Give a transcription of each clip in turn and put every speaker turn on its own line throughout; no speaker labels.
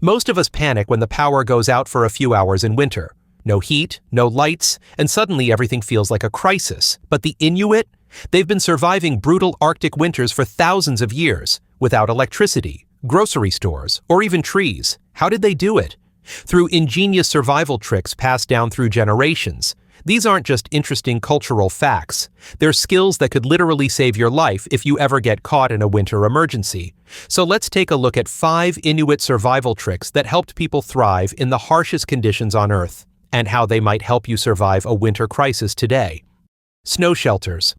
Most of us panic when the power goes out for a few hours in winter. No heat, no lights, and suddenly everything feels like a crisis. But the Inuit? They've been surviving brutal Arctic winters for thousands of years, without electricity, grocery stores, or even trees. How did they do it? Through ingenious survival tricks passed down through generations. These aren't just interesting cultural facts. They're skills that could literally save your life if you ever get caught in a winter emergency. So let's take a look at 5 Inuit survival tricks that helped people thrive in the harshest conditions on Earth, and how they might help you survive a winter crisis today. Snow shelters.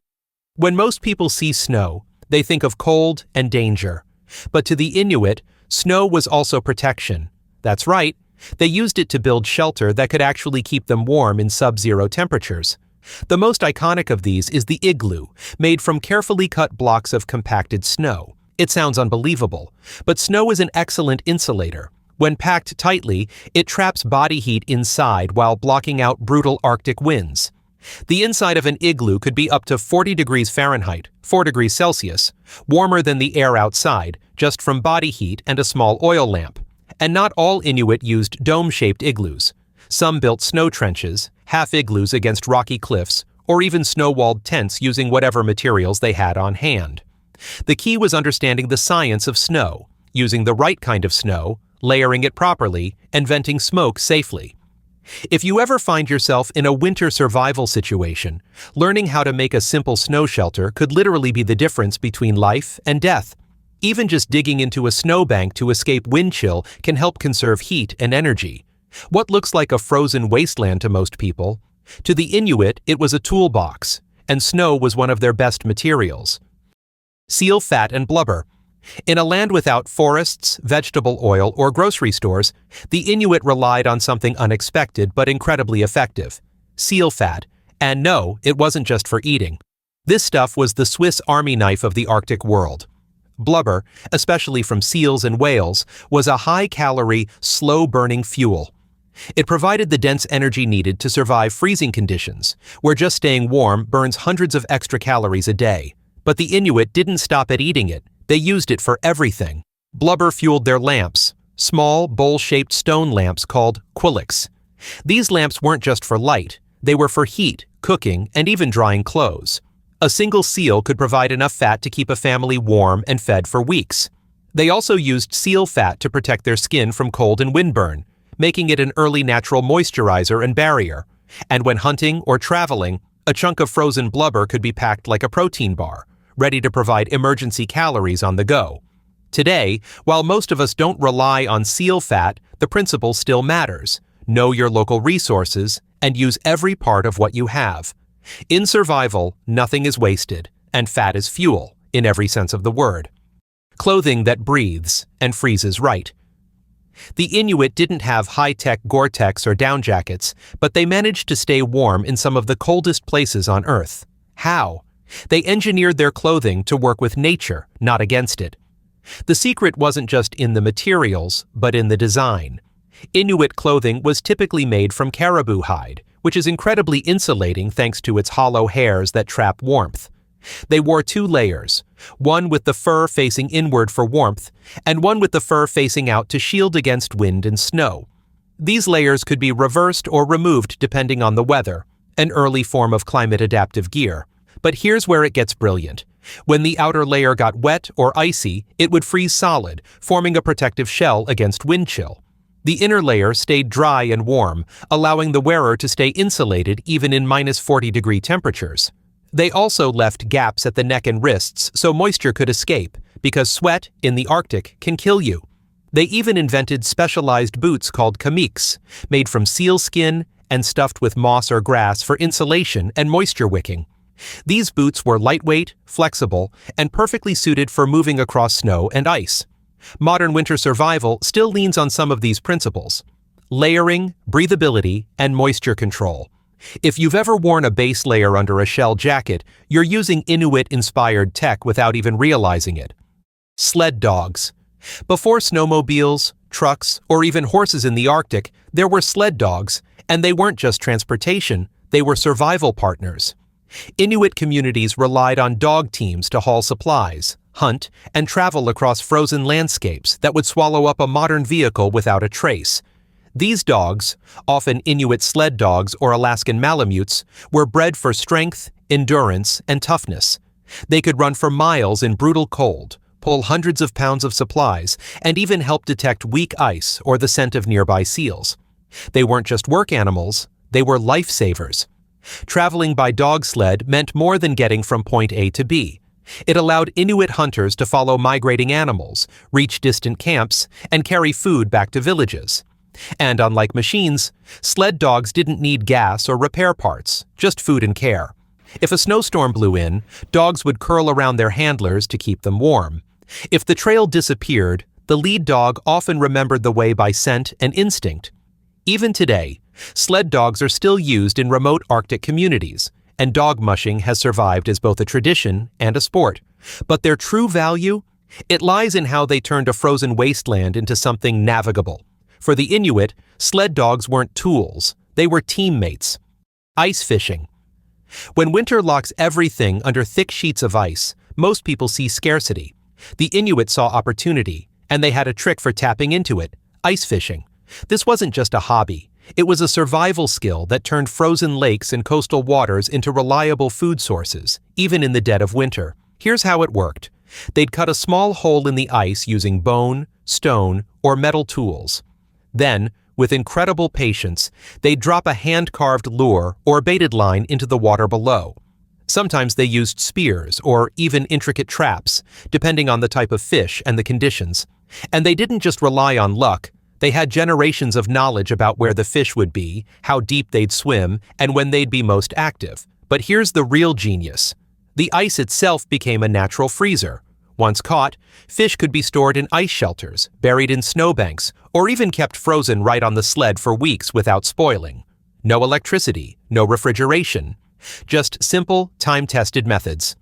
When most people see snow, they think of cold and danger. But to the Inuit, snow was also protection. That's right. They used it to build shelter that could actually keep them warm in sub-zero temperatures. The most iconic of these is the igloo, made from carefully cut blocks of compacted snow. It sounds unbelievable, but snow is an excellent insulator. When packed tightly, it traps body heat inside while blocking out brutal Arctic winds. The inside of an igloo could be up to 40 degrees Fahrenheit, 4 degrees Celsius, warmer than the air outside, just from body heat and a small oil lamp. And not all Inuit used dome-shaped igloos. Some built snow trenches, half-igloos against rocky cliffs, or even snow-walled tents using whatever materials they had on hand. The key was understanding the science of snow, using the right kind of snow, layering it properly, and venting smoke safely. If you ever find yourself in a winter survival situation, learning how to make a simple snow shelter could literally be the difference between life and death. Even just digging into a snowbank to escape wind chill can help conserve heat and energy. What looks like a frozen wasteland to most people, to the Inuit it was a toolbox, and snow was one of their best materials. Seal fat and blubber. In a land without forests, vegetable oil, or grocery stores, the Inuit relied on something unexpected but incredibly effective: seal fat. And no, it wasn't just for eating. This stuff was the Swiss Army knife of the Arctic world. Blubber, especially from seals and whales, was a high-calorie, slow-burning fuel. It provided the dense energy needed to survive freezing conditions, where just staying warm burns hundreds of extra calories a day. But the Inuit didn't stop at eating it. They used it for everything. Blubber fueled their lamps, small, bowl-shaped stone lamps called quillics. These lamps weren't just for light. They were for heat, cooking, and even drying clothes. A single seal could provide enough fat to keep a family warm and fed for weeks. They also used seal fat to protect their skin from cold and windburn, making it an early natural moisturizer and barrier. And when hunting or traveling, a chunk of frozen blubber could be packed like a protein bar, ready to provide emergency calories on the go. Today, while most of us don't rely on seal fat, the principle still matters. Know your local resources and use every part of what you have. In survival, nothing is wasted, and fat is fuel, in every sense of the word. Clothing that breathes and freezes right. The Inuit didn't have high-tech Gore-Tex or down jackets, but they managed to stay warm in some of the coldest places on Earth. How? They engineered their clothing to work with nature, not against it. The secret wasn't just in the materials, but in the design. Inuit clothing was typically made from caribou hide, which is incredibly insulating thanks to its hollow hairs that trap warmth. They wore 2 layers, one with the fur facing inward for warmth, and one with the fur facing out to shield against wind and snow. These layers could be reversed or removed depending on the weather, an early form of climate-adaptive gear. But here's where it gets brilliant. When the outer layer got wet or icy, it would freeze solid, forming a protective shell against wind chill. The inner layer stayed dry and warm, allowing the wearer to stay insulated even in -40-degree temperatures. They also left gaps at the neck and wrists so moisture could escape, because sweat in the Arctic can kill you. They even invented specialized boots called kamiks, made from seal skin and stuffed with moss or grass for insulation and moisture wicking. These boots were lightweight, flexible, and perfectly suited for moving across snow and ice. Modern winter survival still leans on some of these principles: layering, breathability, and moisture control. If you've ever worn a base layer under a shell jacket, you're using Inuit-inspired tech without even realizing it. Sled dogs. Before snowmobiles, trucks, or even horses in the Arctic, there were sled dogs, and they weren't just transportation, they were survival partners. Inuit communities relied on dog teams to haul supplies, hunt, and travel across frozen landscapes that would swallow up a modern vehicle without a trace. These dogs, often Inuit sled dogs or Alaskan Malamutes, were bred for strength, endurance, and toughness. They could run for miles in brutal cold, pull hundreds of pounds of supplies, and even help detect weak ice or the scent of nearby seals. They weren't just work animals, they were lifesavers. Traveling by dog sled meant more than getting from point A to B. It allowed Inuit hunters to follow migrating animals, reach distant camps, and carry food back to villages. And unlike machines, sled dogs didn't need gas or repair parts, just food and care. If a snowstorm blew in, dogs would curl around their handlers to keep them warm. If the trail disappeared, the lead dog often remembered the way by scent and instinct. Even today, sled dogs are still used in remote Arctic communities, and dog mushing has survived as both a tradition and a sport. But their true value? It lies in how they turned a frozen wasteland into something navigable. For the Inuit, sled dogs weren't tools, they were teammates. Ice fishing. When winter locks everything under thick sheets of ice, most people see scarcity. The Inuit saw opportunity, and they had a trick for tapping into it: ice fishing. This wasn't just a hobby. It was a survival skill that turned frozen lakes and coastal waters into reliable food sources, even in the dead of winter. Here's how it worked. They'd cut a small hole in the ice using bone, stone, or metal tools. Then, with incredible patience, they'd drop a hand-carved lure or baited line into the water below. Sometimes they used spears or even intricate traps, depending on the type of fish and the conditions. And they didn't just rely on luck. They had generations of knowledge about where the fish would be, how deep they'd swim, and when they'd be most active. But here's the real genius. The ice itself became a natural freezer. Once caught, fish could be stored in ice shelters, buried in snowbanks, or even kept frozen right on the sled for weeks without spoiling. No electricity, no refrigeration. Just simple, time-tested methods.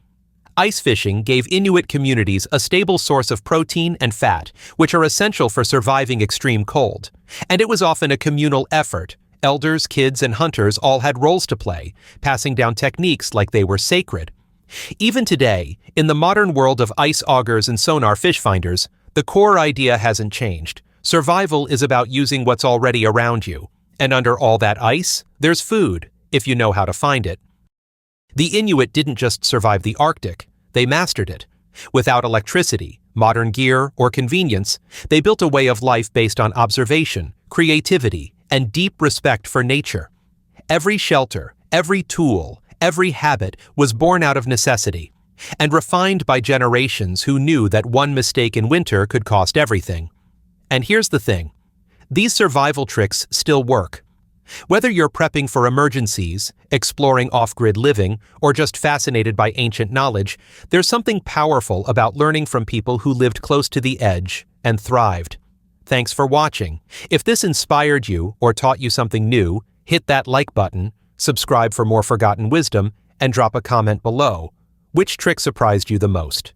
Ice fishing gave Inuit communities a stable source of protein and fat, which are essential for surviving extreme cold. And it was often a communal effort. Elders, kids, and hunters all had roles to play, passing down techniques like they were sacred. Even today, in the modern world of ice augers and sonar fish finders, the core idea hasn't changed. Survival is about using what's already around you. And under all that ice, there's food, if you know how to find it. The Inuit didn't just survive the Arctic, they mastered it. Without electricity, modern gear, or convenience, they built a way of life based on observation, creativity, and deep respect for nature. Every shelter, every tool, every habit was born out of necessity, and refined by generations who knew that one mistake in winter could cost everything. And here's the thing. These survival tricks still work. Whether you're prepping for emergencies, exploring off-grid living, or just fascinated by ancient knowledge, there's something powerful about learning from people who lived close to the edge and thrived. Thanks for watching. If this inspired you or taught you something new, hit that like button, subscribe for more forgotten wisdom, and drop a comment below. Which trick surprised you the most?